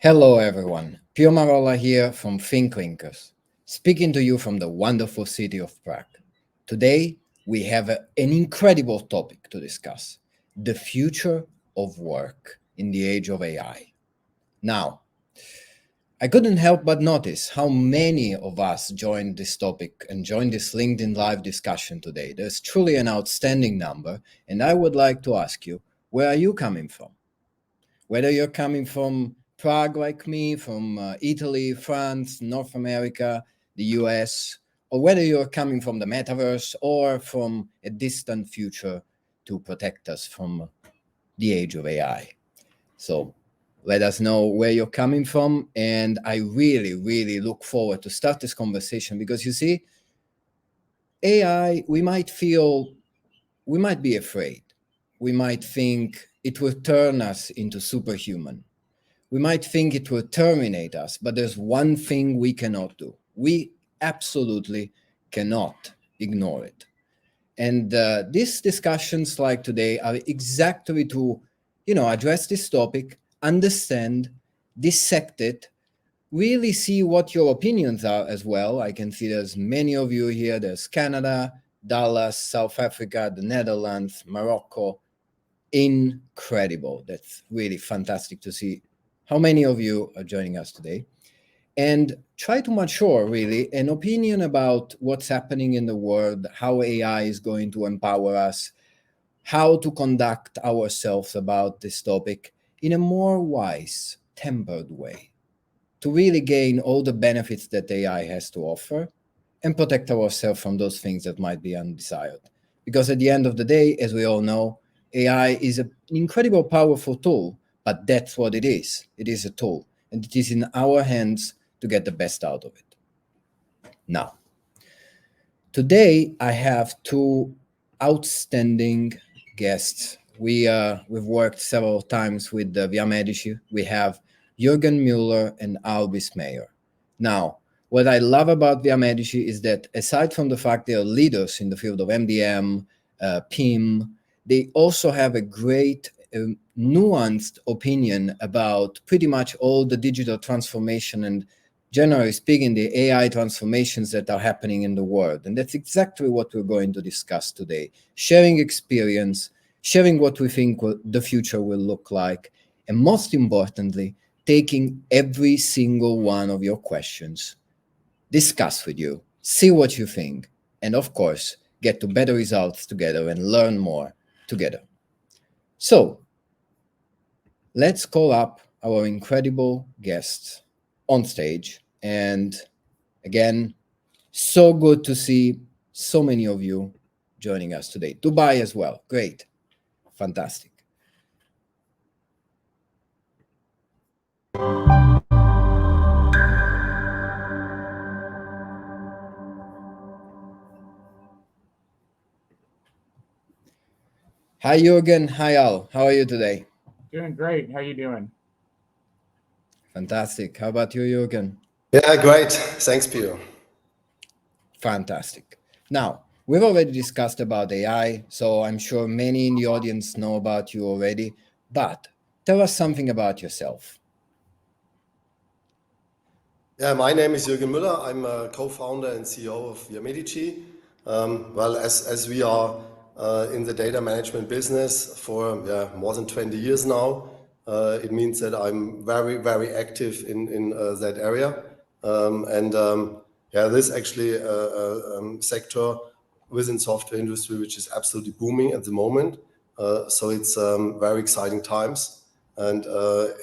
Hello everyone, Pio Marola here from ThinkLinkers, speaking to you from the wonderful city of Prague. Today, we have an incredible topic to discuss, the future of work in the age of AI. Now, I couldn't help but notice how many of us joined this topic and joined this LinkedIn Live discussion today. There's truly an outstanding number, and I would like to ask you, where are you coming from? Whether you're coming from Prague like me, from Italy, France, North America, the US, or whether you're coming from the metaverse or from a distant future to protect us from the age of AI. So let us know where you're coming from. And I really look forward to start this conversation because you see, AI, we might be afraid. We might think it will turn us into superhuman. We might think it will terminate us, but there's one thing we cannot do. We absolutely cannot ignore it. And these discussions like today are exactly to, address this topic, understand, dissect it, really see what your opinions are as well. I can see there's many of you here. There's Canada, Dallas, South Africa, the Netherlands, Morocco. Incredible. That's really fantastic to see how many of you are joining us today, and try to mature really an opinion about what's happening in the world, how AI is going to empower us, how to conduct ourselves about this topic in a more wise, tempered way, to really gain all the benefits that AI has to offer and protect ourselves from those things that might be undesired. Because at the end of the day, as we all know, AI is an incredible, powerful tool, but that's what it is. It is a tool, and it is in our hands to get the best out of it. Now, today I have two outstanding guests. We've worked several times with Viamedici. We have Juergen Mueller and Al Bissmeyer. Now, what I love about Viamedici is that aside from the fact they are leaders in the field of MDM, PIM, they also have a great nuanced opinion about pretty much all the digital transformation and, generally speaking, the AI transformations that are happening in the world. And that's exactly what we're going to discuss today. Sharing experience, sharing what we think the future will look like, and most importantly, taking every single one of your questions, discuss with you, see what you think, and of course, get to better results together and learn more together. So let's call up our incredible guests on stage. And again, so good to see so many of you joining us today. Dubai as well. Great. Fantastic. Hi, Juergen. Hi, Al. How are you today? Doing great. How you doing? Fantastic. How about you, Juergen? Yeah, great. Thanks, Pio. Fantastic. Now, we've already discussed about AI, so I'm sure many in the audience know about you already, but tell us something about yourself. Yeah, my name is Juergen Mueller. I'm a co-founder and CEO of Viamedici. Well, as we are in the data management business for more than 20 years now, it means that I'm very active in that area. This actually a sector within software industry which is absolutely booming at the moment. So it's very exciting times, and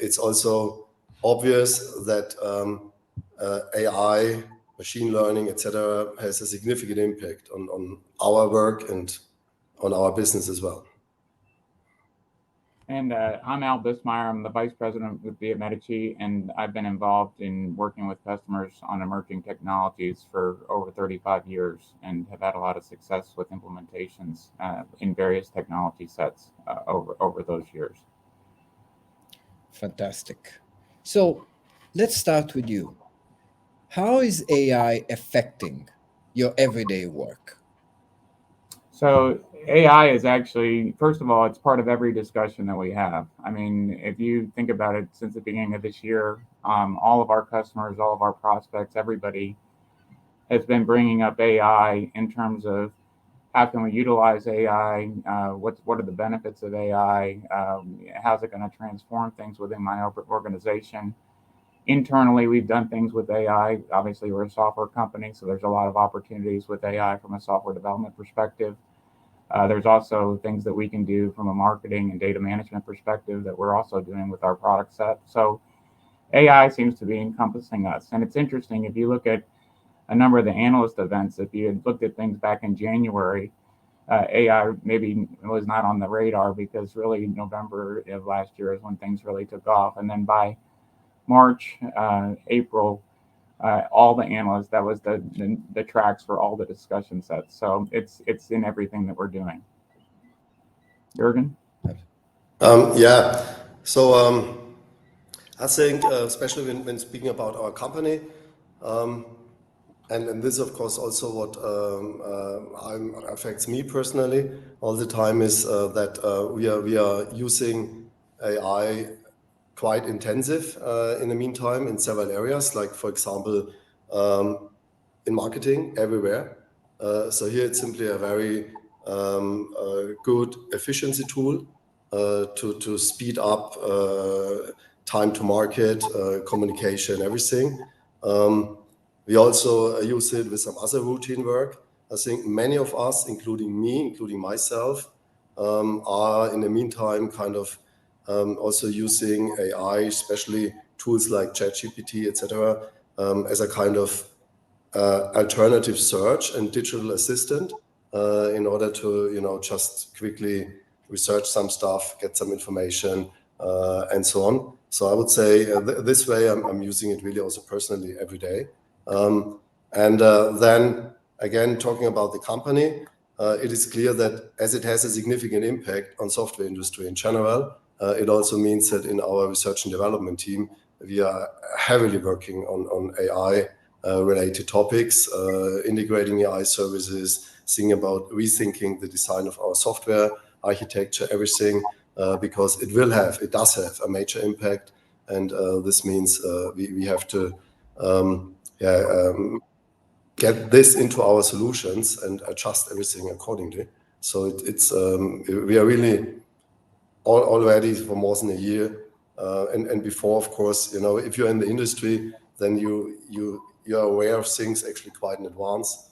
it's also obvious that AI, machine learning, etc., has a significant impact on our work and on our business as well. And I'm Al Bissmeyer. I'm the vice president with Viamedici, and I've been involved in working with customers on emerging technologies for over 35 years and have had a lot of success with implementations in various technology sets over those years. Fantastic. So let's start with you. How is AI affecting your everyday work? So AI is actually, first of all, it's part of every discussion that we have. I mean, if you think about it, since the beginning of this year, all of our customers, all of our prospects, everybody has been bringing up AI in terms of how can we utilize AI? What are the benefits of AI? How's it going to transform things within my organization? Internally, we've done things with AI. Obviously, we're a software company, so there's a lot of opportunities with AI from a software development perspective. There's also things that we can do from a marketing and data management perspective that we're also doing with our product set. So AI seems to be encompassing us. And it's interesting, if you look at a number of the analyst events, if you had looked at things back in January, AI maybe was not on the radar because really November of last year is when things really took off. And then by March, April, all the analysts, that was the tracks for all the discussion sets. So it's in everything that we're doing. Juergen? Yeah. So I think, especially when speaking about our company, and this, of course, also what affects me personally all the time is that we are using AI quite intensive in the meantime in several areas, like, for example, in marketing everywhere. So here it's simply a very good efficiency tool to speed up time to market, communication, everything. We also use it with some other routine work. I think many of us, including me, including myself, are in the meantime kind of also using AI, especially tools like ChatGPT, etc., as a kind of alternative search and digital assistant in order to, just quickly research some stuff, get some information, and so on. So I would say this way I'm using it really also personally every day. And then again, talking about the company, it is clear that as it has a significant impact on software industry in general, it also means that in our research and development team, we are heavily working on AI related topics, integrating AI services, thinking about rethinking the design of our software, architecture, everything, because it does have a major impact. And this means we have to get this into our solutions and adjust everything accordingly. So we are really already for more than a year. And before, of course, if you're in the industry, then you're aware of things actually quite in advance.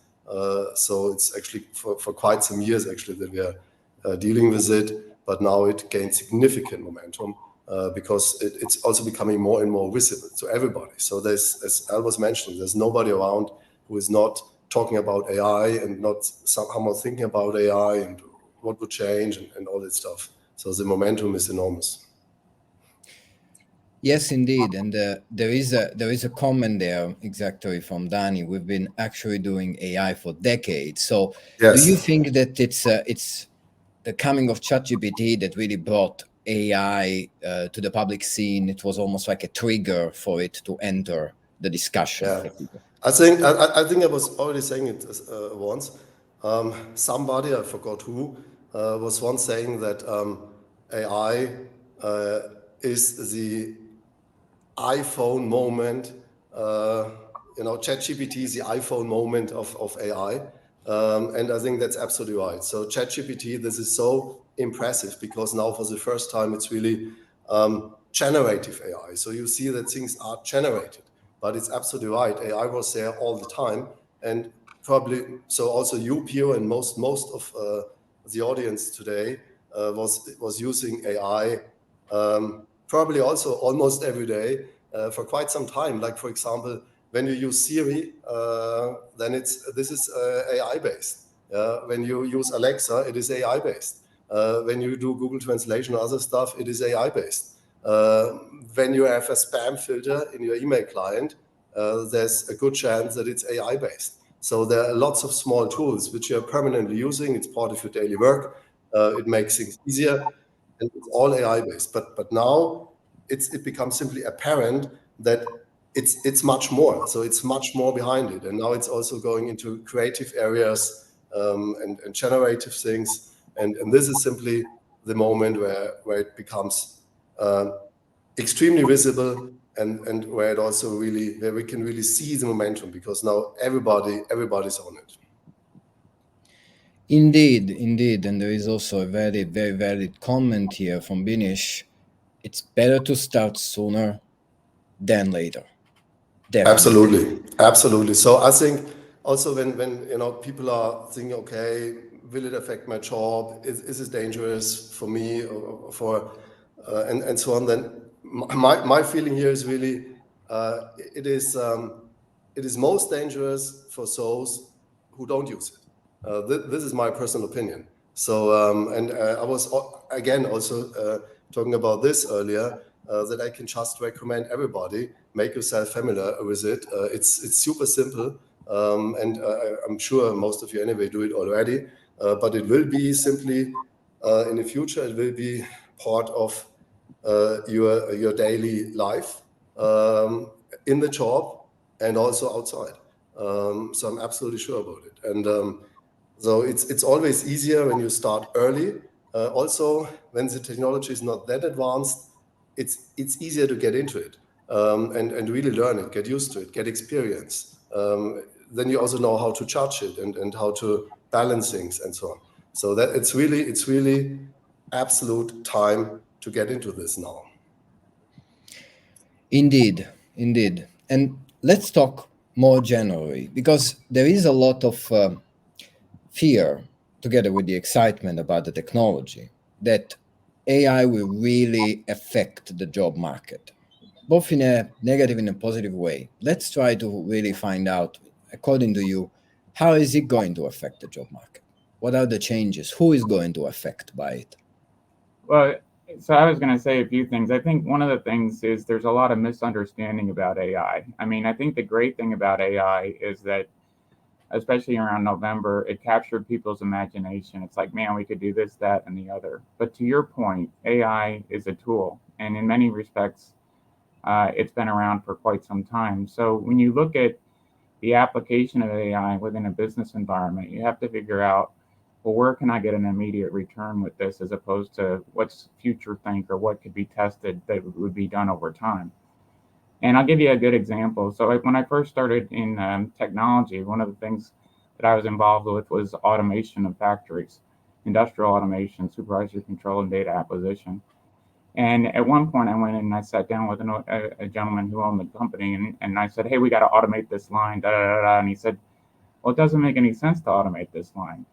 So it's actually for quite some years actually that we are dealing with it, but now it gains significant momentum because it's also becoming more and more visible to everybody. So as Al was mentioning, there's nobody around who is not talking about AI and not somehow thinking about AI and what would change and all that stuff. So the momentum is enormous. Yes, indeed, and there is a comment there exactly from Danny. We've been actually doing AI for decades. So, Yes. do you think that it's the coming of ChatGPT that really brought AI to the public scene? It was almost like a trigger for it to enter the discussion. Yeah, I think I was already saying it once. Somebody, I forgot who, was once saying that AI is the iPhone moment. ChatGPT is the iPhone moment of AI, and I think that's absolutely right. So ChatGPT, this is so impressive because now for the first time it's really generative AI. So you see that things are generated, but it's absolutely right. AI was there all the time, and probably so also you, Pio, and most of the audience today was using AI. Probably also almost every day for quite some time. Like, for example, when you use Siri, then this is AI based. When you use Alexa, it is AI based. When you do Google Translation or other stuff, it is AI based. When you have a spam filter in your email client, there's a good chance that it's AI based. So there are lots of small tools which you're permanently using. It's part of your daily work. It makes things easier. And it's all AI based, but now it becomes simply apparent that it's much more. So it's much more behind it, and now it's also going into creative areas and generative things. And this is simply the moment where it becomes extremely visible, and where it also where we can really see the momentum, because now everybody's on it. Indeed, indeed. And there is also a very, very valid comment here from Binish. It's better to start sooner than later. Definitely. Absolutely. So I think also when people are thinking, okay, will it affect my job? Is it dangerous for me or for and so on? Then my feeling here is really it is most dangerous for those who don't use it. This is my personal opinion. So and I was again also talking about this earlier, that I can just recommend everybody make yourself familiar with it. It's super simple, and I'm sure most of you anyway do it already. But it will be simply in the future. It will be part of your daily life, in the job and also outside. So I'm absolutely sure about it. And so it's always easier when you start early. Also, when the technology is not that advanced, it's easier to get into it, and really learn it, get used to it, get experience. Then you also know how to charge it and how to balance things and so on. So that it's really absolute time to get into this now. Indeed, indeed. And let's talk more generally, because there is a lot of fear, together with the excitement about the technology, that AI will really affect the job market, both in a negative and a positive way. Let's try to really find out, according to you, how is it going to affect the job market? What are the changes? Who is going to affect by it? Well, so I was going to say a few things. I think one of the things is there's a lot of misunderstanding about AI. I mean, I think the great thing about AI is that, especially around November, it captured people's imagination. It's like, man, we could do this, that, and the other. But to your point, AI is a tool. And in many respects, it's been around for quite some time. So when you look at the application of AI within a business environment, you have to figure out, well, where can I get an immediate return with this, as opposed to what's future think or what could be tested that would be done over time. And I'll give you a good example. So when I first started in technology, one of the things that I was involved with was automation of factories, industrial automation, supervisory control, and data acquisition. And at one point, I went in and I sat down with a gentleman who owned the company, and I said, hey, we got to automate this line, da, da, da, da. And he said, well, it doesn't make any sense to automate this line.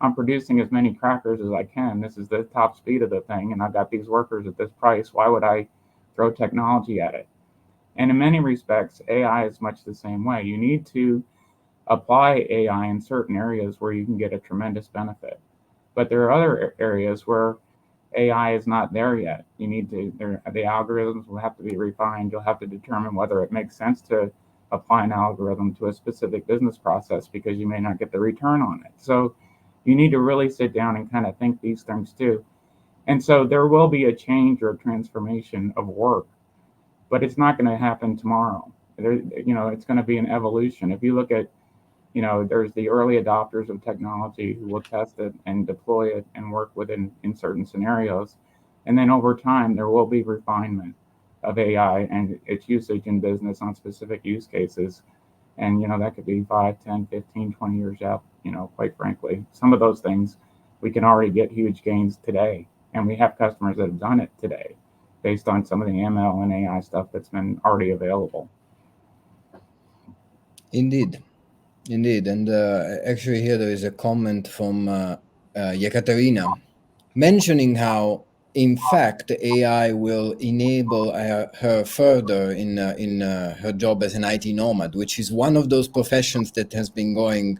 I'm producing as many crackers as I can. This is the top speed of the thing, and I've got these workers at this price. Why would I throw technology at it? And in many respects, AI is much the same way. You need to apply AI in certain areas where you can get a tremendous benefit. But there are other areas where AI is not there yet. You need to, the algorithms will have to be refined. You'll have to determine whether it makes sense to apply an algorithm to a specific business process, because you may not get the return on it. So you need to really sit down and kind of think these things too. And so there will be a change or a transformation of work, but it's not going to happen tomorrow. It's going to be an evolution. If you look at, there's the early adopters of technology who will test it and deploy it and work within in certain scenarios. And then over time, there will be refinement of AI and its usage in business on specific use cases. And, that could be 5, 10, 15, 20 years out, quite frankly. Some of those things, we can already get huge gains today. And we have customers that have done it today based on some of the ML and AI stuff that's been already available. Indeed. Indeed. And actually here there is a comment from Yekaterina mentioning how, in fact, AI will enable her further in her job as an IT nomad, which is one of those professions that has been going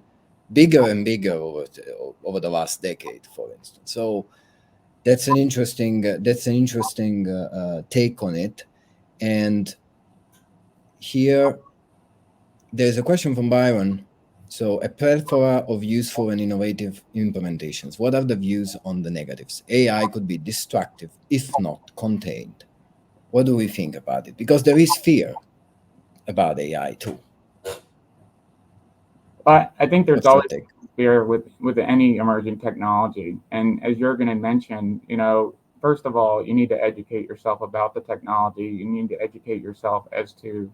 bigger and bigger over the last decade, for instance. So that's an interesting take on it. And here there's a question from Byron. So a plethora of useful and innovative implementations. What are the views on the negatives? AI could be destructive if not contained. What do we think about it? Because there is fear about AI too. But I think there's What's your always take? fear with any emerging technology. And as Juergen had mentioned, first of all, you need to educate yourself about the technology. You need to educate yourself as to,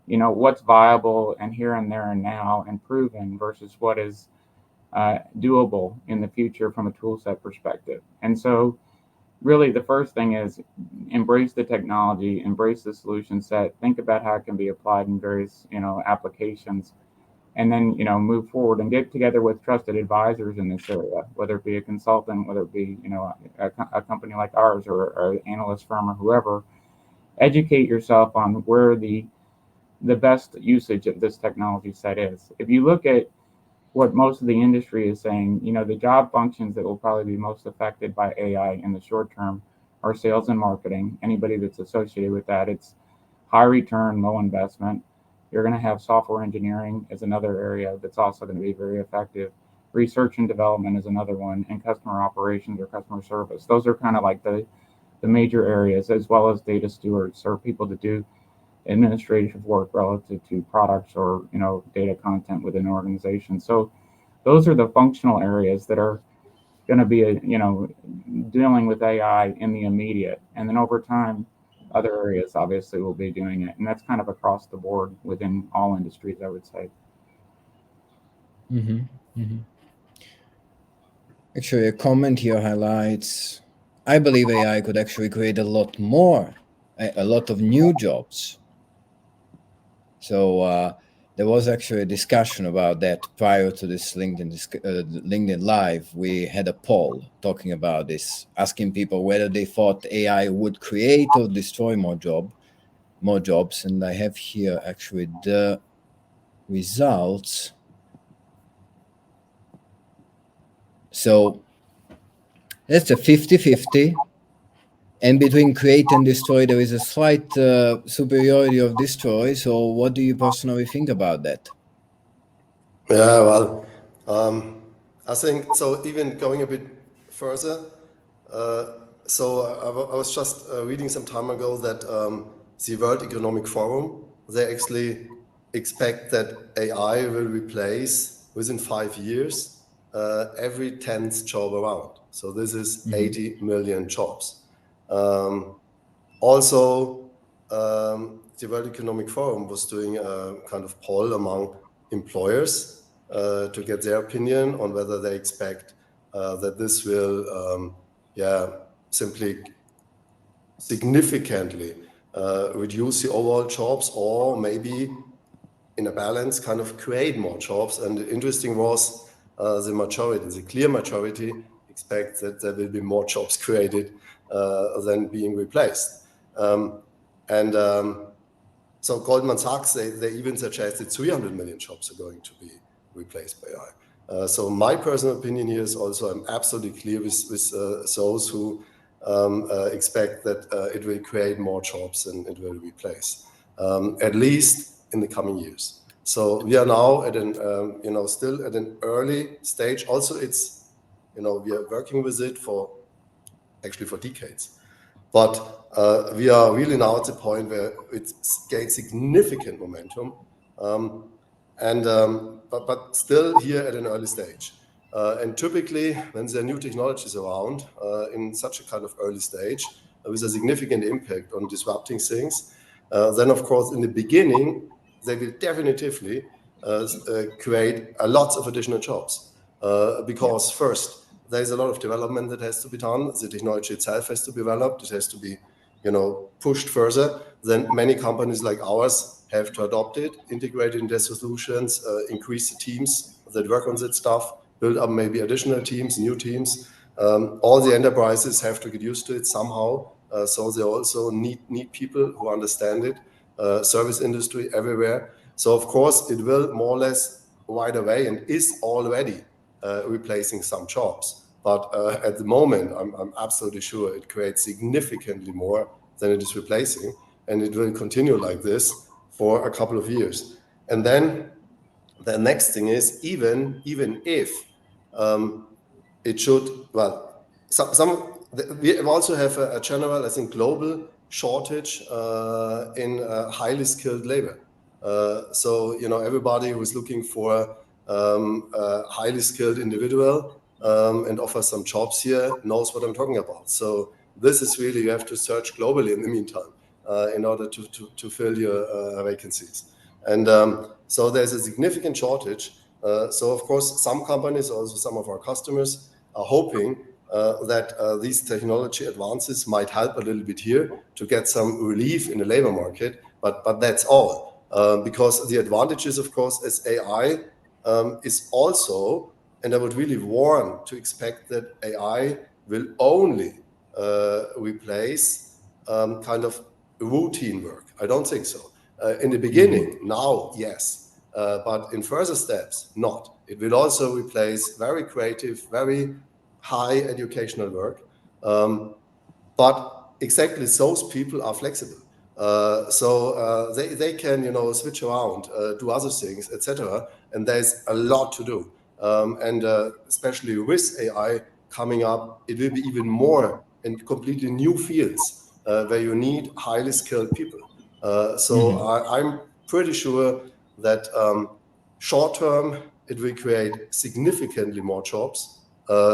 what's viable and here and there and now and proven versus what is doable in the future from a tool set perspective. And so really the first thing is embrace the technology, embrace the solution set, think about how it can be applied in various, applications, and then, move forward and get together with trusted advisors in this area, whether it be a consultant, whether it be, a company like ours or an analyst firm or whoever. Educate yourself on where the best usage of this technology set is. If you look at what most of the industry is saying, the job functions that will probably be most affected by AI in the short term are sales and marketing. Anybody that's associated with that, it's high return, low investment. You're going to have software engineering as another area that's also going to be very effective. Research and development is another one, and customer operations or customer service. Those are kind of like the major areas, as well as data stewards or people that do administrative work relative to products or data content within an organization. So those are the functional areas that are going to be dealing with AI in the immediate, and then over time other areas obviously will be doing it, and that's kind of across the board within all industries, I would say. Actually, a comment here highlights, I believe AI could actually create a lot more, a lot of new jobs. So there was actually a discussion about that prior to this LinkedIn Live. We had a poll talking about this, asking people whether they thought AI would create or destroy more jobs. And I have here actually the results. So that's a 50-50. And between create and destroy, there is a slight superiority of destroy. So what do you personally think about that? Yeah, well, I think so. Even going a bit further, I was just reading some time ago that the World Economic Forum, they actually expect that AI will replace within 5 years every 10th job around. So this is 80 million jobs. Also, the World Economic Forum was doing a kind of poll among employers to get their opinion on whether they expect that this will, simply significantly reduce the overall jobs, or maybe in a balance kind of create more jobs. And interesting was the clear majority expects that there will be more jobs created than being replaced. So Goldman Sachs, they even suggested 300 million jobs are going to be replaced by AI. So my personal opinion here is also, I'm absolutely clear with those who expect that it will create more jobs than it will replace, at least in the coming years. So we are now at still at an early stage. Also, it's, we are working with it for decades. But we are really now at the point where it's gained significant momentum, but still here at an early stage. And typically, when there are new technologies around in such a kind of early stage, with a significant impact on disrupting things, then of course in the beginning they will definitively create a lot of additional jobs, because first, there's a lot of development that has to be done. The technology itself has to be developed. It has to be, pushed further. Then many companies like ours have to adopt it, integrate it in their solutions, increase the teams that work on that stuff, build up maybe additional teams, new teams. All the enterprises have to get used to it somehow. So they also need people who understand it. Service industry everywhere. So of course it will more or less right away, and is already replacing some jobs. But at the moment, I'm absolutely sure it creates significantly more than it is replacing, and it will continue like this for a couple of years. And then the next thing is, even if it should, we also have a general, I think, global shortage in highly skilled labor. So, everybody who is looking for a highly skilled individual and offer some jobs here knows what I'm talking about. So this is really, you have to search globally in the meantime in order to fill your vacancies. And so there's a significant shortage. So of course, some companies, also some of our customers, are hoping that these technology advances might help a little bit here to get some relief in the labor market, but that's all. Because the advantages, of course, as AI is also, and I would really warn to expect that AI will only replace kind of routine work. I don't think so. In the beginning, now, yes, but in further steps, not. It will also replace very creative, very high educational work. But exactly those people are flexible. So they can, switch around, do other things, etc. And there's a lot to do. And especially with AI coming up, it will be even more in completely new fields where you need highly skilled people. So I'm pretty sure that short term, it will create significantly more jobs.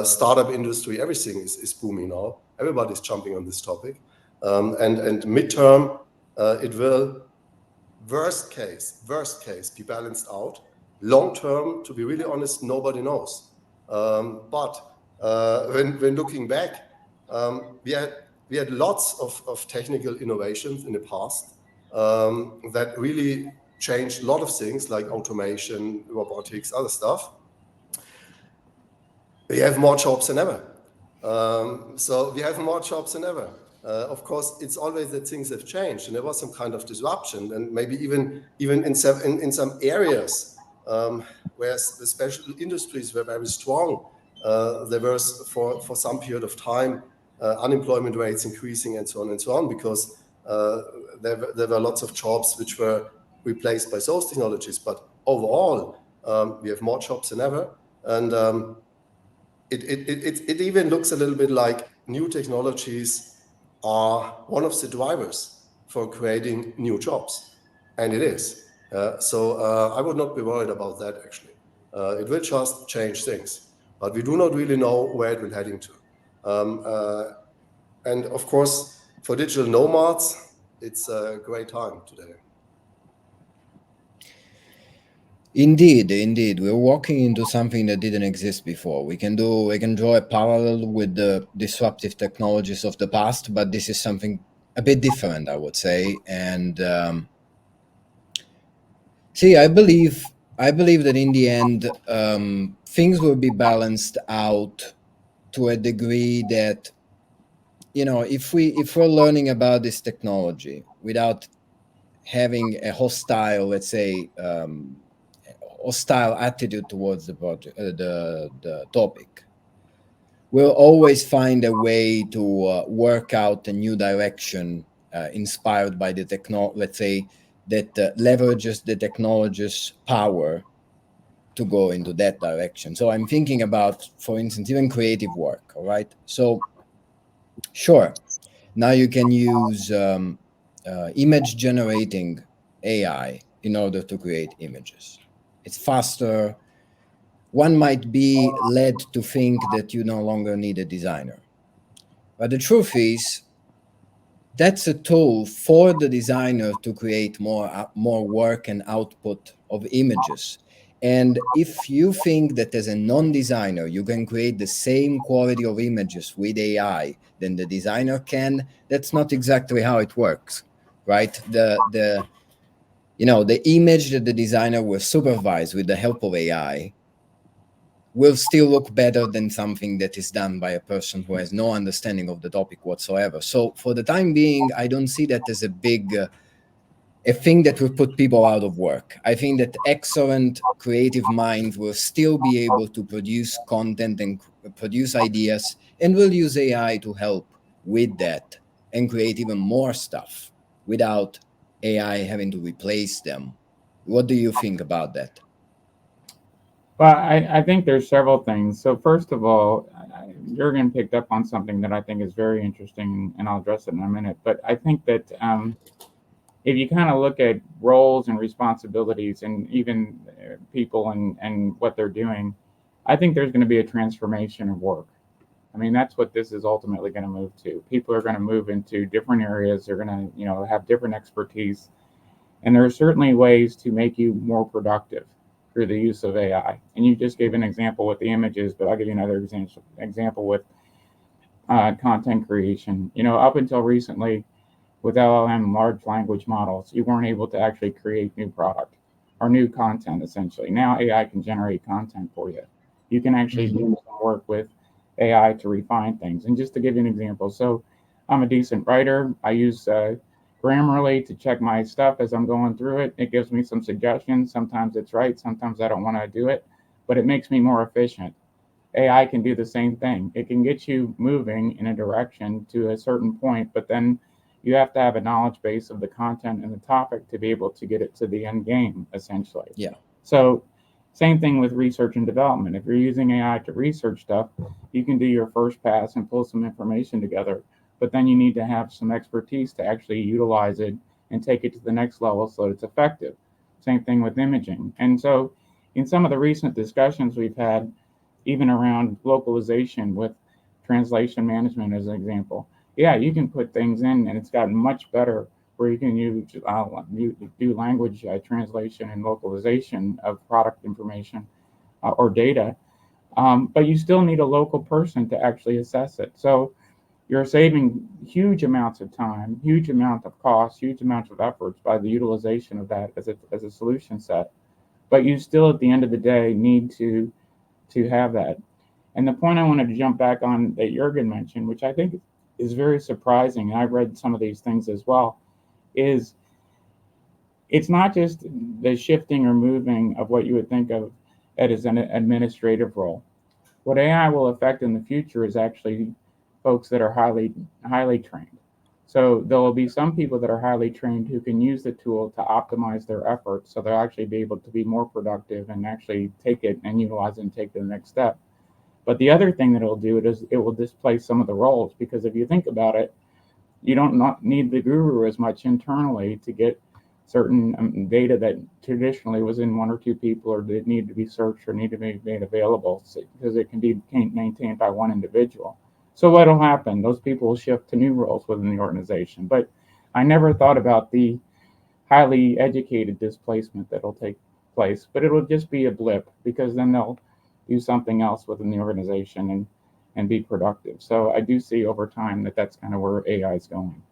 Startup industry, everything is booming now. Everybody's jumping on this topic. And midterm, it will, worst case, be balanced out. Long term, to be really honest, nobody knows. But when looking back, we had lots of technical innovations in the past that really changed a lot of things like automation, robotics, other stuff. We have more jobs than ever. So we have more jobs than ever. Of course, it's always that things have changed, and there was some kind of disruption, and maybe even in some areas where the special industries were very strong. There was for some period of time unemployment rates increasing and so on because there were lots of jobs which were replaced by those technologies. But overall, we have more jobs than ever, and it even looks a little bit like new technologies are one of the drivers for creating new jobs, and it is. So I would not be worried about that, actually. It will just change things, but we do not really know where it will heading to. And of course, for digital nomads, it's a great time today. Indeed, we're walking into something that didn't exist before. We can draw a parallel with the disruptive technologies of the past, but this is something a bit different, I would say. And see, I believe that in the end, things will be balanced out to a degree that, if we're learning about this technology without having a hostile, let's say, hostile attitude towards the project, the topic, we'll always find a way to work out a new direction inspired by the technology, let's say, that leverages the technology's power to go into that direction. So I'm thinking about, for instance, even creative work. All right. So sure, now you can use image generating AI in order to create images. It's faster. One might be led to think that you no longer need a designer. But the truth is, that's a tool for the designer to create more work and output of images. And if you think that as a non-designer, you can create the same quality of images with AI than the designer can, that's not exactly how it works, right? The image that the designer will supervise with the help of AI will still look better than something that is done by a person who has no understanding of the topic whatsoever. So for the time being, I don't see that as a big a thing that will put people out of work. I think that excellent creative minds will still be able to produce content and produce ideas, and will use AI to help with that and create even more stuff without AI having to replace them. What do you think about that? Well, I think there's several things. So first of all, Juergen picked up on something that I think is very interesting, and I'll address it in a minute. But I think that if you kind of look at roles and responsibilities and even people and what they're doing, I think there's going to be a transformation of work. I mean, that's what this is ultimately going to move to. People are going to move into different areas. They're going to, have different expertise. And there are certainly ways to make you more productive through the use of AI. And you just gave an example with the images, but I'll give you another example with content creation. Up until recently, with LLM large language models, you weren't able to actually create new product or new content, essentially. Now AI can generate content for you. You can actually do some work with AI to refine things. And just to give you an example, so I'm a decent writer. I use Grammarly to check my stuff as I'm going through it. It gives me some suggestions. Sometimes it's right, sometimes I don't want to do it, but it makes me more efficient. AI can do the same thing. It can get you moving in a direction to a certain point, but then you have to have a knowledge base of the content and the topic to be able to get it to the end game, essentially. Yeah. So, same thing with research and development. If you're using AI to research stuff, you can do your first pass and pull some information together, but then you need to have some expertise to actually utilize it and take it to the next level so that it's effective. Same thing with imaging. And so, in some of the recent discussions we've had, even around localization with translation management as an example. Yeah, you can put things in and it's gotten much better where you can do language translation and localization of product information or data, but you still need a local person to actually assess it. So you're saving huge amounts of time, huge amount of cost, huge amounts of efforts by the utilization of that as a solution set. But you still, at the end of the day, need to have that. And the point I wanted to jump back on that Juergen mentioned, which I think is very surprising, and I've read some of these things as well, is it's not just the shifting or moving of what you would think of as an administrative role. What AI will affect in the future is actually folks that are highly trained. So there will be some people that are highly trained who can use the tool to optimize their efforts, so they'll actually be able to be more productive and actually take it and utilize it and take it to the next step. But the other thing that it'll do is it will displace some of the roles, because if you think about it, you don't not need the guru as much internally to get certain data that traditionally was in one or two people, or that need to be searched or need to be made available, because it can be maintained by one individual. So what'll happen? Those people will shift to new roles within the organization. But I never thought about the highly educated displacement that'll take place, but it'll just be a blip, because then they'll do something else within the organization and be productive. So I do see over time that that's kind of where AI is going.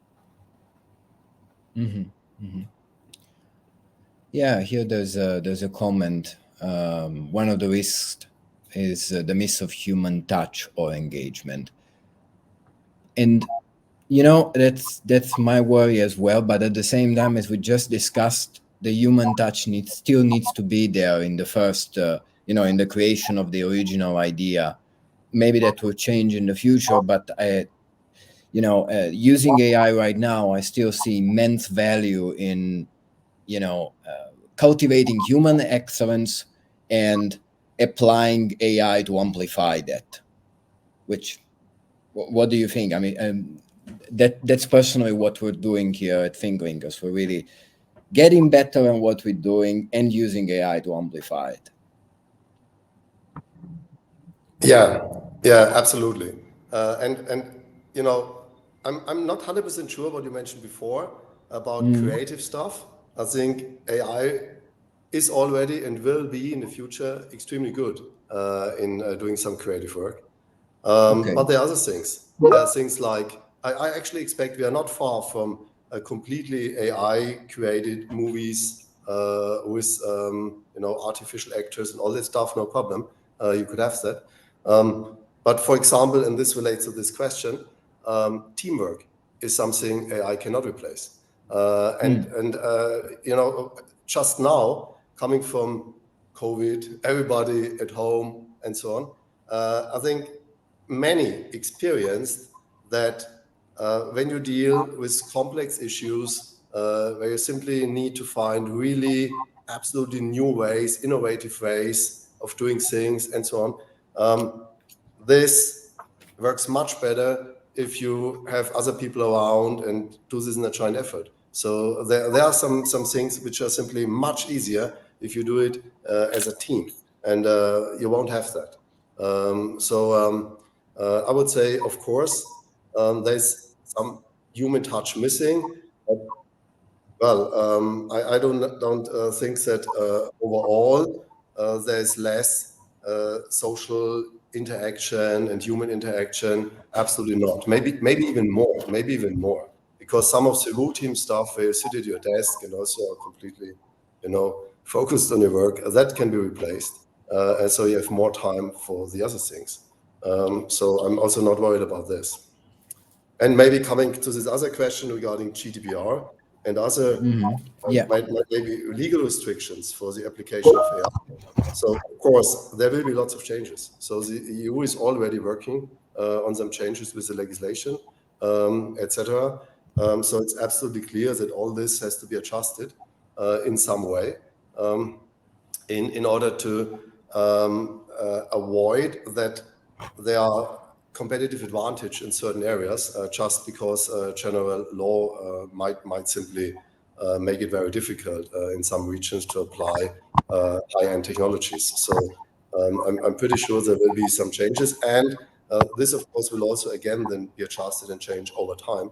Yeah, here there's a comment. One of the risks is the miss of human touch or engagement, and that's my worry as well. But at the same time, as we just discussed, the human touch still needs to be there in the first, in the creation of the original idea. Maybe that will change in the future, but using AI right now, I still see immense value in, cultivating human excellence and applying AI to amplify that. Which, what do you think? I mean, that's personally what we're doing here at ThinkLinkers. We're really getting better at what we're doing and using AI to amplify it. Yeah, absolutely. And I'm not 100% sure what you mentioned before about creative stuff. I think AI is already and will be in the future extremely good in doing some creative work. Okay. But there are other things. There are things like I actually expect we are not far from a completely AI created movies with artificial actors and all that stuff. No problem. You could have that. But for example, and this relates to this question, teamwork is something AI cannot replace. And just now, coming from COVID, everybody at home and so on, I think many experienced that when you deal with complex issues, where you simply need to find really absolutely new ways, innovative ways of doing things and so on, this works much better if you have other people around and do this in a joint effort. So there are some things which are simply much easier if you do it as a team, and you won't have that. I would say, of course, there's some human touch missing. But, well, I don't think that overall there's less social interaction and human interaction. Absolutely not. Maybe even more. Maybe even more. Because some of the routine stuff where you sit at your desk and also are completely, focused on your work, that can be replaced. And so you have more time for the other things. So I'm also not worried about this. And maybe coming to this other question regarding GDPR and other Yeah. maybe legal restrictions for the application of AI. So of course there will be lots of changes. So the EU is already working on some changes with the legislation, etc. So it's absolutely clear that all this has to be adjusted in some way in order to avoid that there are competitive advantage in certain areas just because general law might simply make it very difficult in some regions to apply high-end technologies. So I'm pretty sure there will be some changes, and this of course will also again then be adjusted and change over time.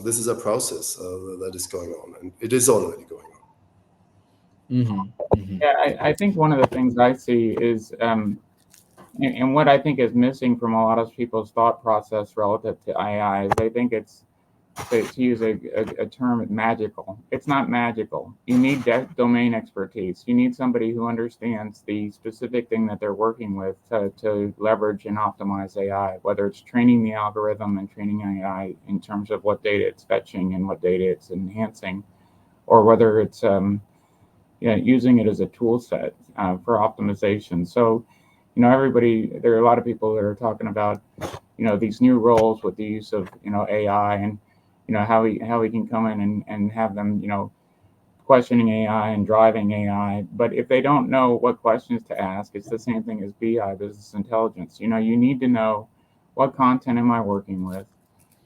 This is a process that is going on, and it is already going on. Yeah, I think one of the things I see is, and what I think is missing from a lot of people's thought process relative to AI is they think it's, to use a term, magical. It's not magical. You need domain expertise. You need somebody who understands the specific thing that they're working with to leverage and optimize AI, whether it's training the algorithm and training AI in terms of what data it's fetching and what data it's enhancing, or whether it's using it as a tool set for optimization. So, there are a lot of people that are talking about, these new roles with the use of, AI, and, how we can come in and have them, questioning AI and driving AI. But if they don't know what questions to ask, it's the same thing as BI, business intelligence. You need to know, what content am I working with?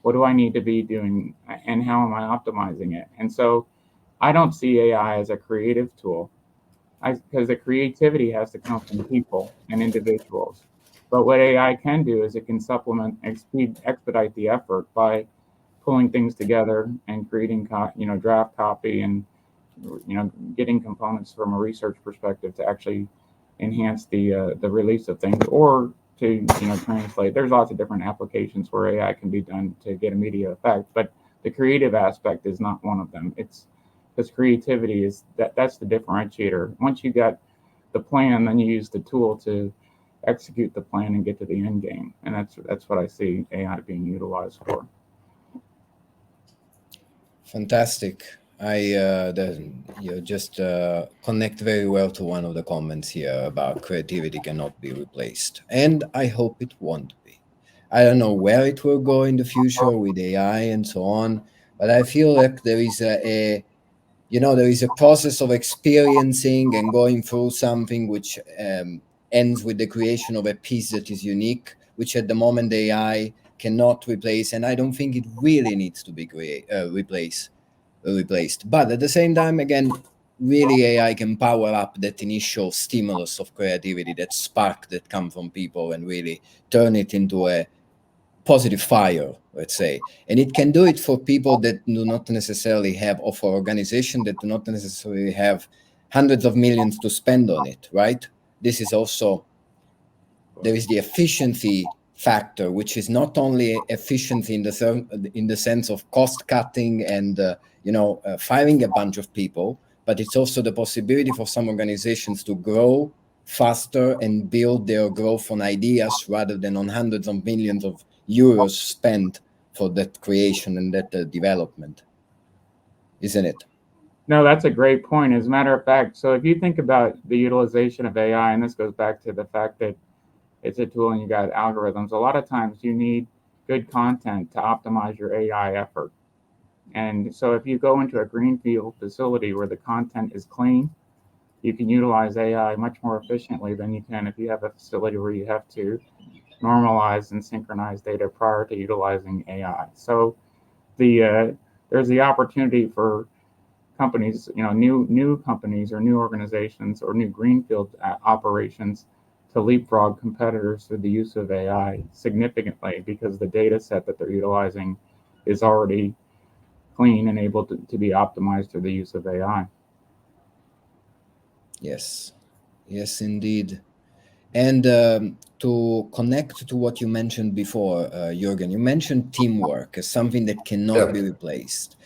What do I need to be doing? And how am I optimizing it? And so I don't see AI as a creative tool, because the creativity has to come from people and individuals. But what AI can do is it can supplement and expedite the effort by pulling things together and creating, draft copy, and, getting components from a research perspective to actually enhance the release of things, or to, translate. There's lots of different applications where AI can be done to get immediate effect, but the creative aspect is not one of them. It's because creativity is that's the differentiator. Once you got the plan, then you use the tool to execute the plan and get to the end game, and that's what I see AI being utilized for. Fantastic. You just connect very well to one of the comments here about creativity cannot be replaced, and I hope it won't be. I don't know where it will go in the future with AI and so on, but I feel like there is there is a process of experiencing and going through something which ends with the creation of a piece that is unique, which at the moment AI cannot replace, and I don't think it really needs to be replaced. But at the same time, again, really AI can power up that initial stimulus of creativity, that spark that comes from people, and really turn it into a positive fire, let's say. And it can do it for people that do not necessarily have, or for organizations that do not necessarily have hundreds of millions to spend on it, right? This is also, there is the efficiency factor, which is not only efficiency in the sense of cost cutting and firing a bunch of people, but it's also the possibility for some organizations to grow faster and build their growth on ideas rather than on hundreds of millions of euros spent for that creation and that development, isn't it? No, that's a great point. As a matter of fact, so if you think about the utilization of AI, and this goes back to the fact that it's a tool and you got algorithms, a lot of times you need good content to optimize your AI effort. And so if you go into a greenfield facility where the content is clean, you can utilize AI much more efficiently than you can if you have a facility where you have to normalize and synchronize data prior to utilizing AI. So there's the opportunity for companies, new companies or new organizations or new greenfield operations to leapfrog competitors through the use of AI significantly, because the data set that they're utilizing is already clean and able to be optimized through the use of AI. Yes, yes, indeed. And to connect to what you mentioned before, Juergen, you mentioned teamwork as something that cannot be replaced.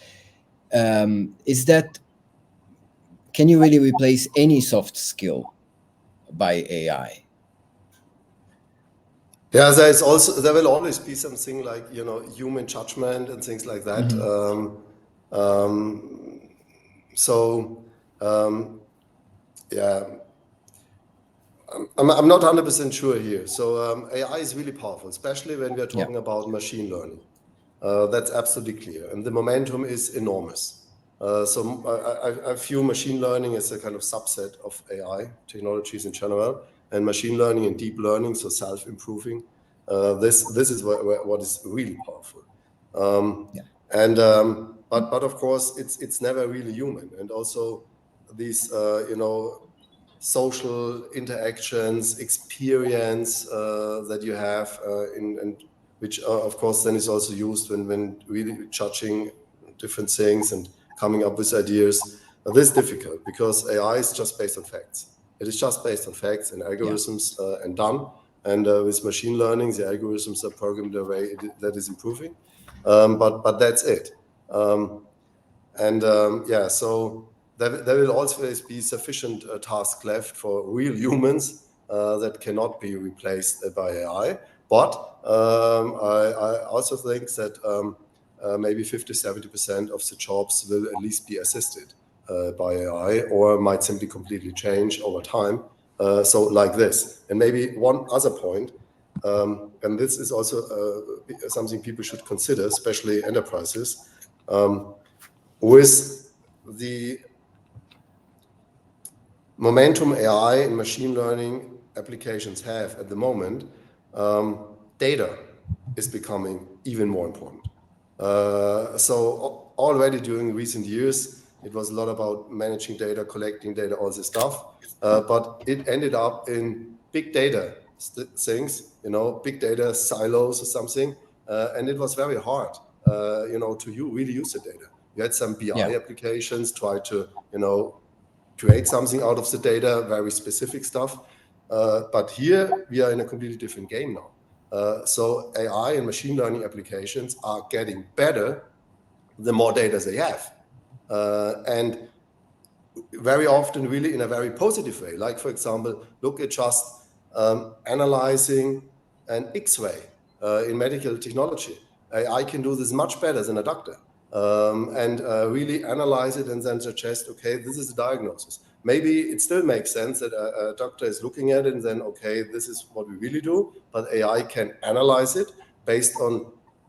Is that, can you really replace any soft skill by AI? Yeah, there will always be something like, human judgment and things like that. Yeah, I'm not 100% sure here. So AI is really powerful, especially when we are talking about machine learning. That's absolutely clear. And the momentum is enormous. I view machine learning as a kind of subset of AI technologies in general, and machine learning and deep learning, so self-improving. This is what is really powerful. But of course, it's never really human. And also these, social interactions, experience that you have, and which of course then is also used when really judging different things and coming up with ideas. This is difficult because AI is just based on facts. It is just based on facts and algorithms and done. And with machine learning, the algorithms are programmed in a way that is improving. But that's it. So there will always be sufficient task left for real humans that cannot be replaced by AI. But I also think that maybe 50-70% of the jobs will at least be assisted by AI, or might simply completely change over time. So like this. And maybe one other point, and this is also something people should consider, especially enterprises, with the momentum AI and machine learning applications have at the moment, data is becoming even more important. So already during recent years, it was a lot about managing data, collecting data, all this stuff. But it ended up in big data things, big data silos or something. And it was very hard, to really use the data. You had some BI applications, try to, create something out of the data, very specific stuff. But here we are in a completely different game now. So AI and machine learning applications are getting better the more data they have. And very often really in a very positive way. Like, for example, look at just analyzing an X-ray in medical technology. AI can do this much better than a doctor. And really analyze it and then suggest, okay, this is the diagnosis. Maybe it still makes sense that a doctor is looking at it and then, okay, this is what we really do. But AI can analyze it based on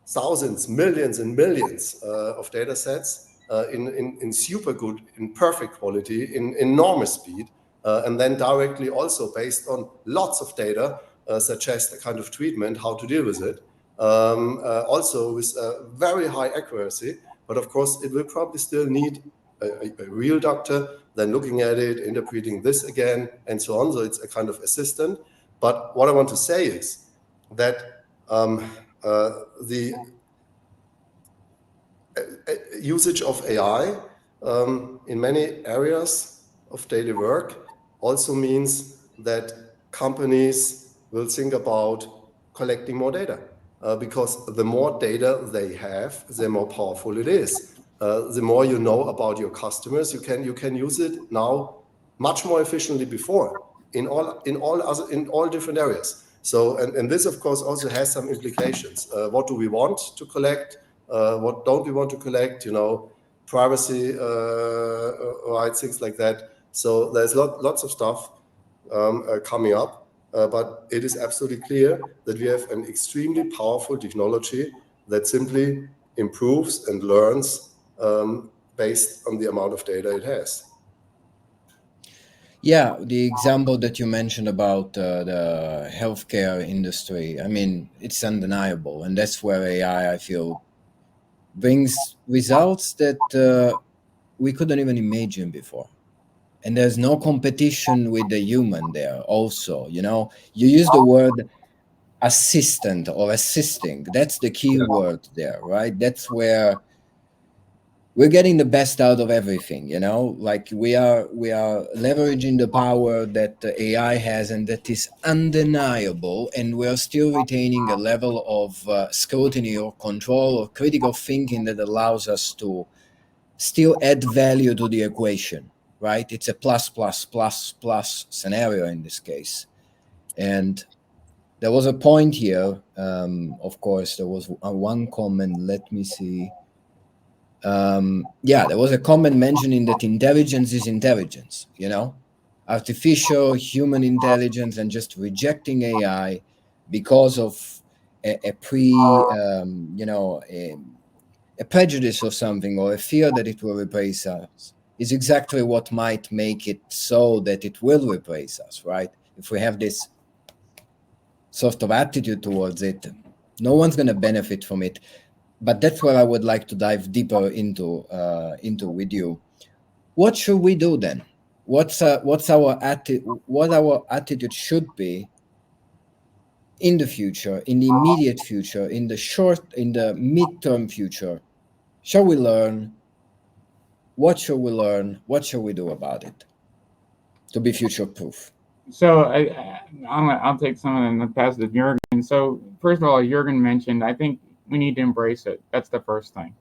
thousands, millions and millions of data sets in super good, in perfect quality, in enormous speed. And then directly also based on lots of data, suggest a kind of treatment, how to deal with it. Also with very high accuracy. But of course, it will probably still need a real doctor then looking at it, interpreting this again, and so on. So it's a kind of assistant. But what I want to say is that the usage of AI in many areas of daily work also means that companies will think about collecting more data. Because the more data they have, the more powerful it is. The more you know about your customers, you can use it now much more efficiently before in all different areas. So and this of course also has some implications. What do we want to collect? What don't we want to collect? Privacy rights, things like that. So there's lots of stuff coming up. But it is absolutely clear that we have an extremely powerful technology that simply improves and learns based on the amount of data it has. Yeah, the example that you mentioned about the healthcare industry, I mean, it's undeniable. And that's where AI, I feel, brings results that we couldn't even imagine before. And there's no competition with the human there also, you know. You use the word assistant or assisting. That's the key word there, right? That's where we're getting the best out of everything, you know. Like we are leveraging the power that the AI has, and that is undeniable, and we're still retaining a level of scrutiny or control or critical thinking that allows us to still add value to the equation, right? It's a plus plus plus plus scenario in this case. And there was a point here, of course, there was one comment, let me see. Yeah, there was a comment mentioning that intelligence is intelligence, you know, artificial human intelligence, and just rejecting AI because of a you know, a prejudice or something, or a fear that it will replace us, is exactly what might make it so that it will replace us, right? If we have this sort of attitude towards it, no one's going to benefit from it. But that's where I would like to dive deeper into with you. What should we do then? What our attitude should be in the future, in the immediate future, in the midterm future? Shall we learn? What should we learn? What should we do about it to be future proof? So I'll take some of them and pass it to Juergen. So first of all, Juergen mentioned, I think we need to embrace it. That's the first thing.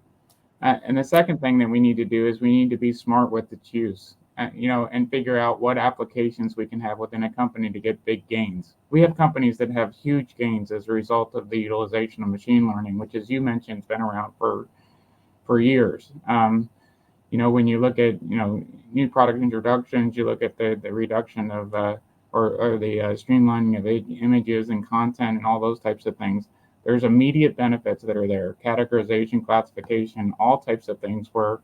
And the second thing that we need to do is we need to be smart with its use, you know, and figure out what applications we can have within a company to get big gains. We have companies that have huge gains as a result of the utilization of machine learning, which, as you mentioned, has been around for years. You know, when you look at, you know, new product introductions, you look at the reduction of or the streamlining of images and content and all those types of things. There's immediate benefits that are there, categorization, classification, all types of things where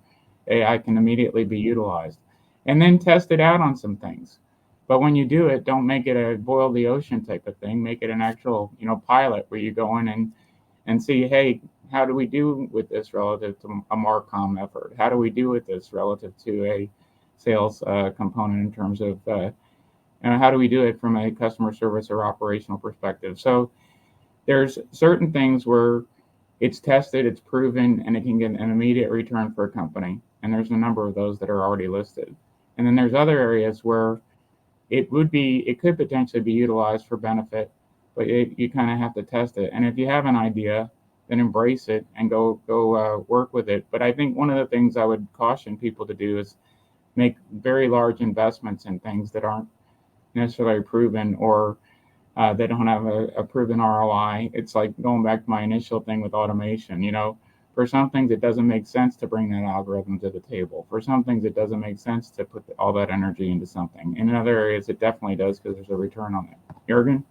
AI can immediately be utilized. And then test it out on some things. But when you do it, don't make it a boil the ocean type of thing. Make it an actual, you know, pilot where you go in and see, hey, how do we do with this relative to a Marcom effort? How do we do with this relative to a sales component in terms of, you know, how do we do it from a customer service or operational perspective? So there's certain things where it's tested, it's proven, and it can get an immediate return for a company. And there's a number of those that are already listed. And then there's other areas where it could potentially be utilized for benefit, but you kind of have to test it. And if you have an idea, then embrace it and go work with it. But I think one of the things I would caution people to do is make very large investments in things that aren't necessarily proven, or they don't have a proven ROI. It's like going back to my initial thing with automation. You know, for some things it doesn't make sense to bring that algorithm to the table. For some things it doesn't make sense to put all that energy into something. In other areas it definitely does, because there's a return on it. Juergen?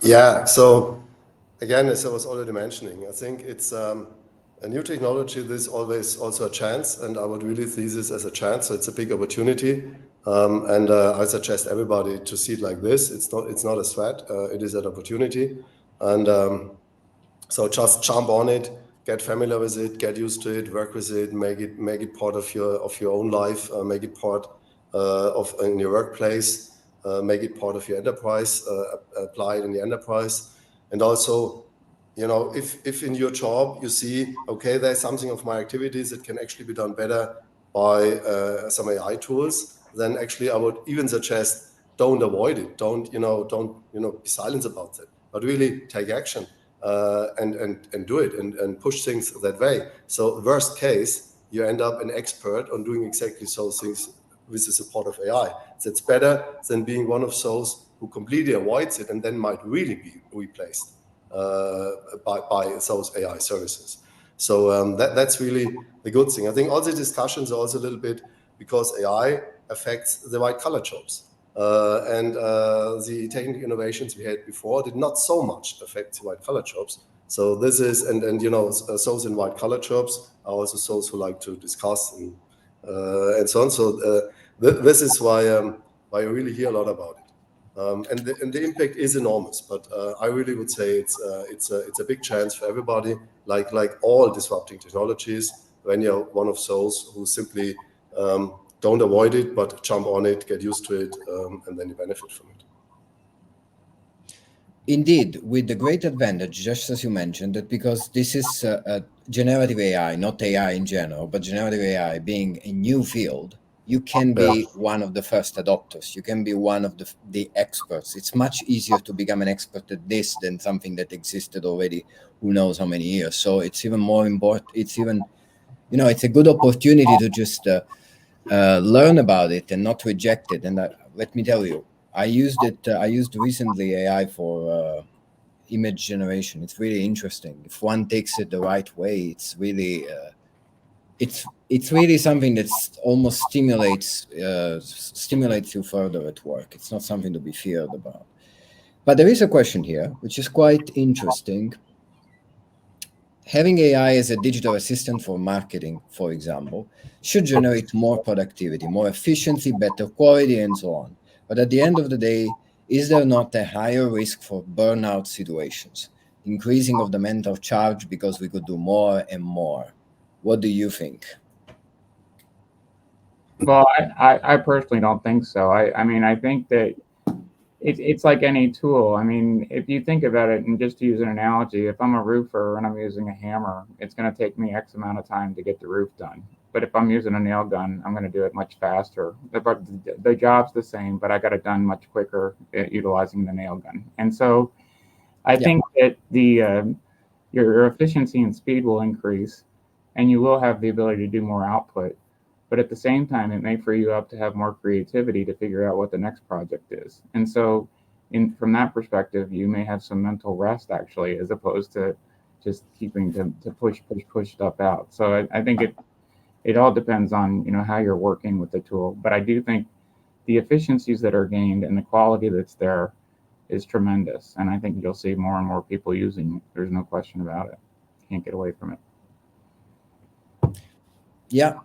Yeah, so again, as I was already mentioning, I think it's a new technology. There's always also a chance, and I would really see this as a chance. So it's a big opportunity, and I suggest everybody to see it like this. It's not a threat. It is an opportunity, and so just jump on it, get familiar with it, get used to it, work with it, make it part of your own life, make it part of in your workplace. Make it part of your enterprise, apply it in the enterprise. And also, you know, if in your job you see, okay, there's something of my activities that can actually be done better by some AI tools, then actually I would even suggest don't avoid it. Don't be silent about it, but really take action and do it and push things that way. So worst case, you end up an expert on doing exactly those things with the support of AI. That's better than being one of those who completely avoids it and then might really be replaced by those AI services. So that's really the good thing. I think all the discussions are also a little bit because AI affects the white collar jobs. And the technical innovations we had before did not so much affect the white collar jobs. So this is, and you know, those in white collar jobs are also those who like to discuss and so on. So this is why you really hear a lot about it. And the impact is enormous. But I really would say it's a big chance for everybody. Like all disrupting technologies, when you're one of those who simply don't avoid it, but jump on it, get used to it, and then you benefit from it. Indeed, with the great advantage, just as you mentioned, that because this is generative AI, not AI in general, but generative AI being a new field, you can be one of the first adopters. You can be one of the experts. It's much easier to become an expert at this than something that existed already, who knows how many years. So it's even more important. It's even, it's a good opportunity to just learn about it and not reject it. And let me tell you, I used it. I used recently AI for image generation. It's really interesting. If one takes it the right way, it's really something that's almost stimulates you further at work. It's not something to be feared about. But there is a question here, which is quite interesting. Having AI as a digital assistant for marketing, for example, should generate more productivity, more efficiency, better quality, and so on. But at the end of the day, is there not a higher risk for burnout situations, increasing of the mental charge because we could do more and more? What do you think? Well, I personally don't think so. I mean, I think that it's like any tool. I mean, if you think about it, and just to use an analogy, if I'm a roofer and I'm using a hammer, it's going to take me X amount of time to get the roof done. But if I'm using a nail gun, I'm going to do it much faster. The job's the same, but I got it done much quicker utilizing the nail gun. And so I think that your efficiency and speed will increase, and you will have the ability to do more output. But at the same time, it may free you up to have more creativity to figure out what the next project is. And so from that perspective, you may have some mental rest actually, as opposed to just keeping to push stuff out. So I think it all depends on, how you're working with the tool. But I do think the efficiencies that are gained and the quality that's there is tremendous. And I think you'll see more and more people using it. There's no question about it. Can't get away from it. Yeah.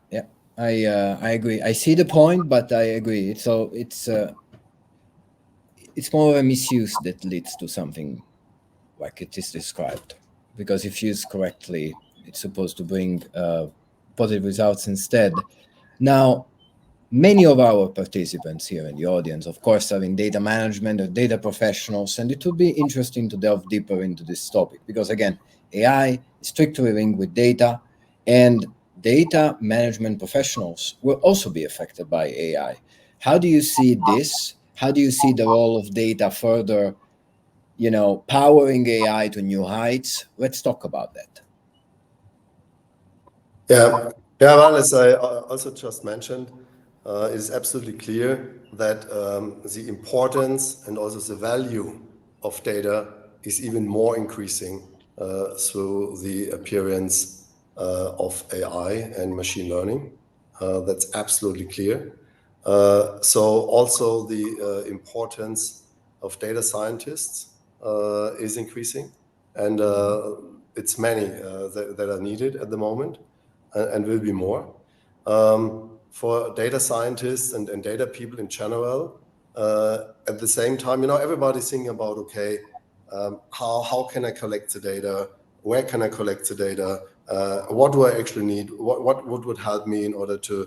I agree. I see the point, but I agree. So it's more of a misuse that leads to something like it is described. Because if used correctly, it's supposed to bring positive results instead. Now, many of our participants here in the audience, of course, are in data management or data professionals, and it would be interesting to delve deeper into this topic because, again, AI is strictly linked with data, and data management professionals will also be affected by AI. How do you see this? How do you see the role of data further, powering AI to new heights? Let's talk about that. Yeah. Well, as I also just mentioned, it is absolutely clear that the importance and also the value of data is even more increasing through the appearance of AI and machine learning. That's absolutely clear. So also the importance of data scientists is increasing, and it's many that are needed at the moment and will be more. For data scientists and data people in general, at the same time, everybody's thinking about, okay, how can I collect the data? Where can I collect the data? What do I actually need? What would help me in order to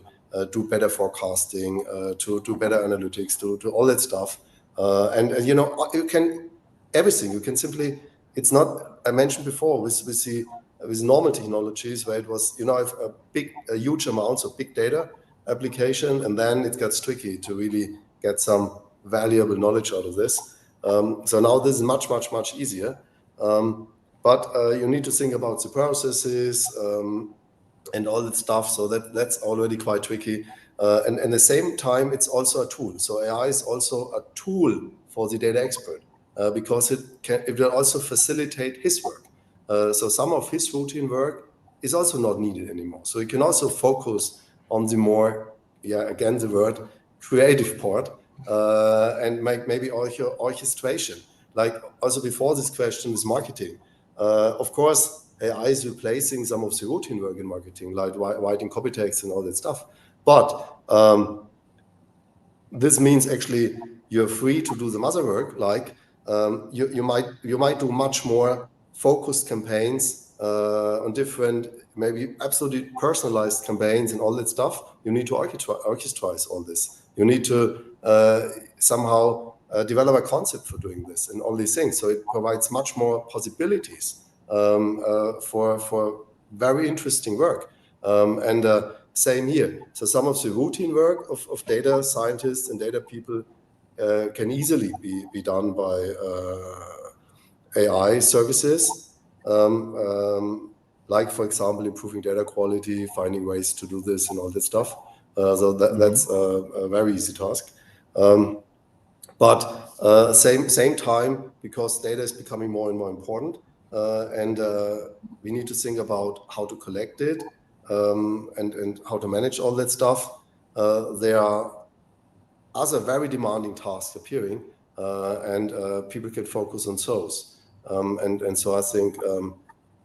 do better forecasting, to do better analytics, to all that stuff? And you can everything. You can simply. It's not. I mentioned before with normal technologies where it was a huge amounts of big data application, and then it gets tricky to really get some valuable knowledge out of this. So now this is much easier. But you need to think about the processes and all that stuff. So that's already quite tricky. And at the same time, it's also a tool. So AI is also a tool for the data expert because it will also facilitate his work. So some of his routine work is also not needed anymore. So you can also focus on the more, again, the word creative part and make maybe orchestration. Like also before this question is marketing. Of course, AI is replacing some of the routine work in marketing, like writing copy text and all that stuff. But this means actually you're free to do the other work. Like you might do much more focused campaigns on different, maybe absolutely personalized campaigns and all that stuff. You need to orchestrize all this. You need to somehow develop a concept for doing this and all these things. So it provides much more possibilities for very interesting work. And same here. So some of the routine work of data scientists and data people can easily be done by AI services, like, for example, improving data quality, finding ways to do this and all that stuff. So that's a very easy task. But same time, because data is becoming more and more important, and we need to think about how to collect it and how to manage all that stuff. There are other very demanding tasks appearing, and people can focus on those. And so I think,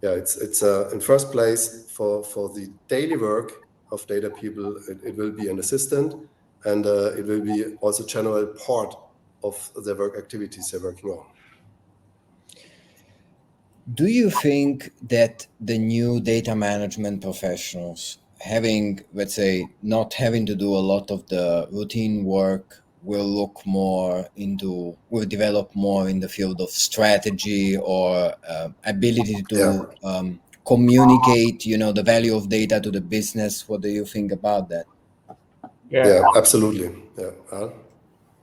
it's in first place for the daily work of data people, it will be an assistant, and it will be also general part of the work activities they're working on. Do you think that the new data management professionals having, let's say, not having to do a lot of the routine work will develop more in the field of strategy or ability to communicate, the value of data to the business? What do you think about that? Yeah, absolutely. Yeah.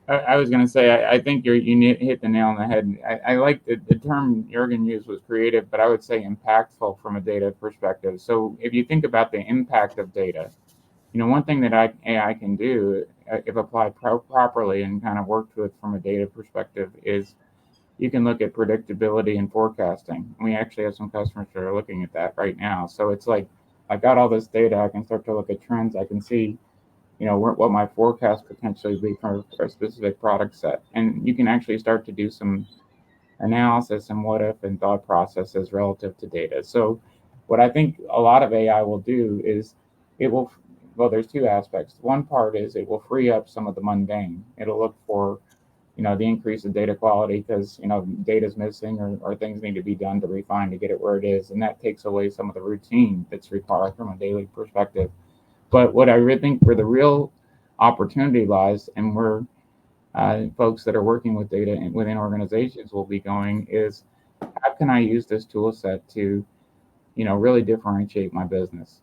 I was going to say, I think you hit the nail on the head. I like the term Juergen used was creative, but I would say impactful from a data perspective. So if you think about the impact of data, one thing that AI can do, if applied properly and kind of worked with from a data perspective, is you can look at predictability and forecasting. We actually have some customers that are looking at that right now. So it's like, I've got all this data, I can start to look at trends, I can see what my forecast potentially be for a specific product set. And you can actually start to do some analysis and what if and thought processes relative to data. So what I think a lot of AI will do is there's two aspects. One part is it will free up some of the mundane. It'll look for, the increase of data quality because, data's missing or things need to be done to refine to get it where it is. And that takes away some of the routine that's required from a daily perspective. But what I really think where the real opportunity lies, and where folks that are working with data within organizations will be going, is how can I use this tool set to, really differentiate my business?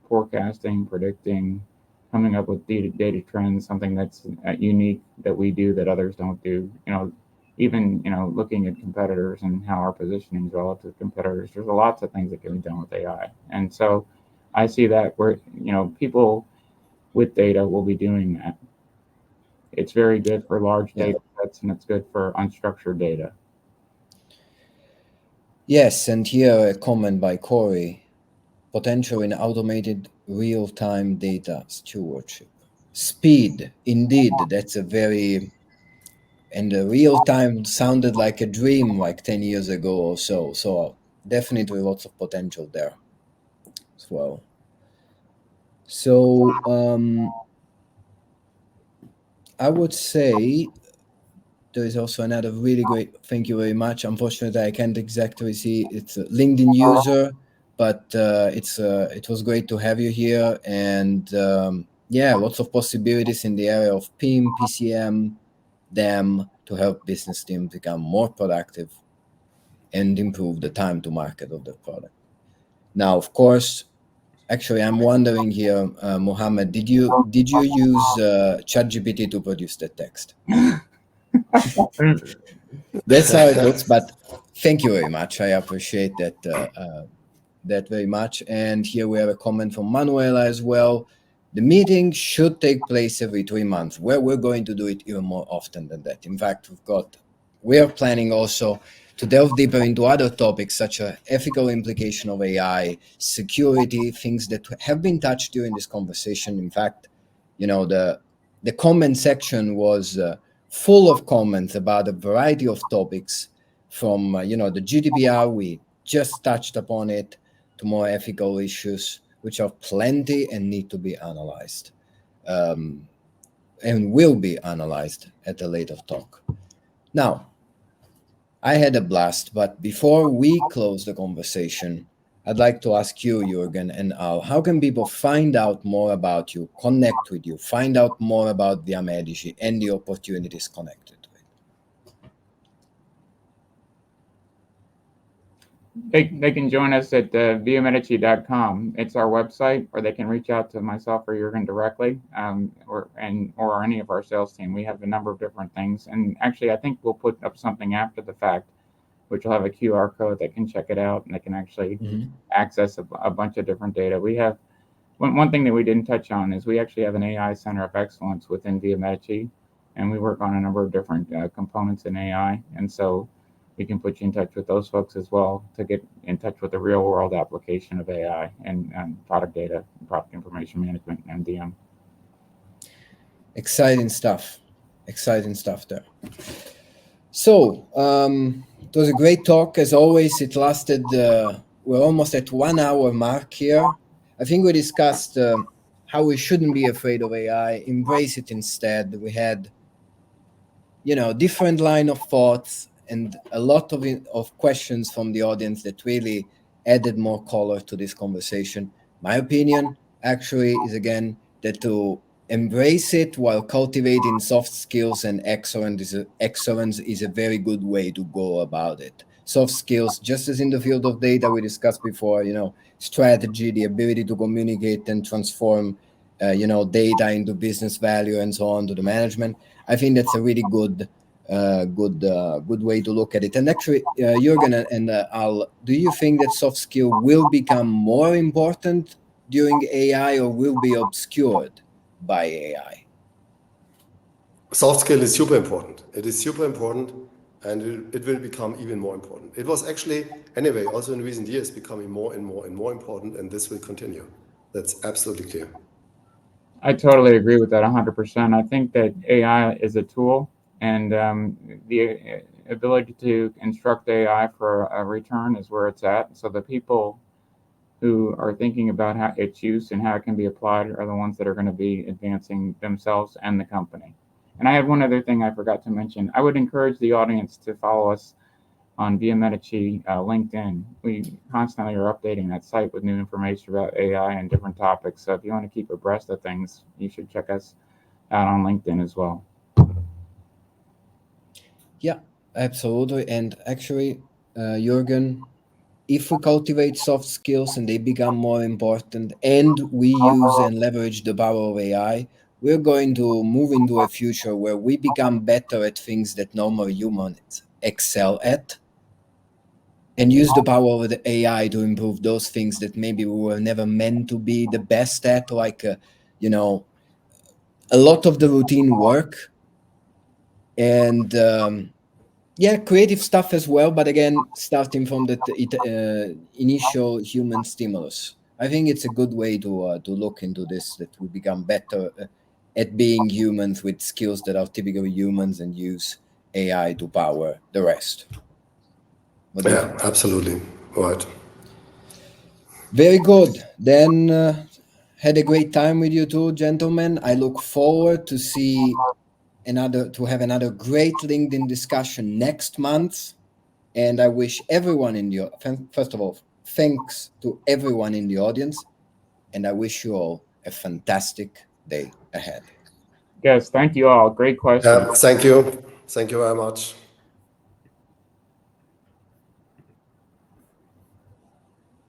Forecasting, predicting, coming up with data trends, something that's unique that we do that others don't do. Even looking at competitors and how our positioning is relative to competitors. There's lots of things that can be done with AI, and so I see that where, people with data will be doing that. It's very good for large data sets, and it's good for unstructured data. Yes, and here a comment by Corey. Potential in automated real-time data stewardship. Speed, indeed, that's a very... And the real-time sounded like a dream like 10 years ago or so. So definitely lots of potential there as well. So I would say there is also another really great, thank you very much. Unfortunately, I can't exactly see, it's a LinkedIn user, but it was great to have you here. And lots of possibilities in the area of PIM, PCM, DEM to help business teams become more productive and improve the time to market of the product. Now, of course, actually, I'm wondering here, Mohammed, did you use ChatGPT to produce the text? That's how it looks, but thank you very much. I appreciate that that very much. And here we have a comment from Manuela as well. The meeting should take place every 3 months. We're going to do it even more often than that. In fact, we are planning also to delve deeper into other topics such as ethical implication of AI, security, things that have been touched during this conversation. In fact, the comment section was full of comments about a variety of topics from, the GDPR, we just touched upon it, to more ethical issues, which are plenty and need to be analyzed. and will be analyzed at a later talk. Now, I had a blast, but before we close the conversation, I'd like to ask you, Juergen and Al, how can people find out more about you, connect with you, find out more about Viamedici and the opportunities connected with? They can join us at viamedici.com. It's our website, or they can reach out to myself or Juergen directly, or any of our sales team. We have a number of different things, and actually, I think we'll put up something after the fact, which will have a QR code. They can check it out, and they can actually access a bunch of different data. We have one thing that we didn't touch on is we actually have an AI center of excellence within Viamedici, and we work on a number of different components in AI, and so we can put you in touch with those folks as well to get in touch with the real world application of AI and product data, product information management, and MDM. Exciting stuff there. So it was a great talk as always. It lasted, we're almost at 1 hour mark here. I think we discussed how we shouldn't be afraid of AI, embrace it instead. We had, different line of thoughts and a lot of questions from the audience that really added more color to this conversation. My opinion actually is, again, that to embrace it while cultivating soft skills and excellence is a very good way to go about it. Soft skills, just as in the field of data we discussed before, strategy, the ability to communicate and transform, data into business value and so on to the management. I think that's a really good way to look at it. And actually, Juergen and Al, do you think that soft skill will become more important during AI or will be obscured by AI? Soft skill is super important. It is super important, and it will become even more important. It was actually, anyway, also in recent years, becoming more and more and more important, and this will continue. That's absolutely clear. I totally agree with that 100%. I think that AI is a tool, and the ability to instruct AI for a return is where it's at. So the people who are thinking about how its use and how it can be applied are the ones that are going to be advancing themselves and the company. And I have one other thing I forgot to mention. I would encourage the audience to follow us on Viamedici LinkedIn. We constantly are updating that site with new information about AI and different topics. So if you want to keep abreast of things, you should check us out on LinkedIn as well. Yeah, absolutely. And actually, Juergen, if we cultivate soft skills and they become more important and we use and leverage the power of AI, we're going to move into a future where we become better at things that normal humans excel at and use the power of the AI to improve those things that maybe we were never meant to be the best at, like, a lot of the routine work and creative stuff as well, but again, starting from the initial human stimulus. I think it's a good way to look into this, that we become better at being humans with skills that are typically humans and use AI to power the rest. Yeah, absolutely. Right. Very good. Then had a great time with you two, gentlemen. I look forward to have another great LinkedIn discussion next month. And I wish everyone first of all, thanks to everyone in the audience. And I wish you all a fantastic day ahead. Yes, thank you all. Great question. Thank you. Thank you very much.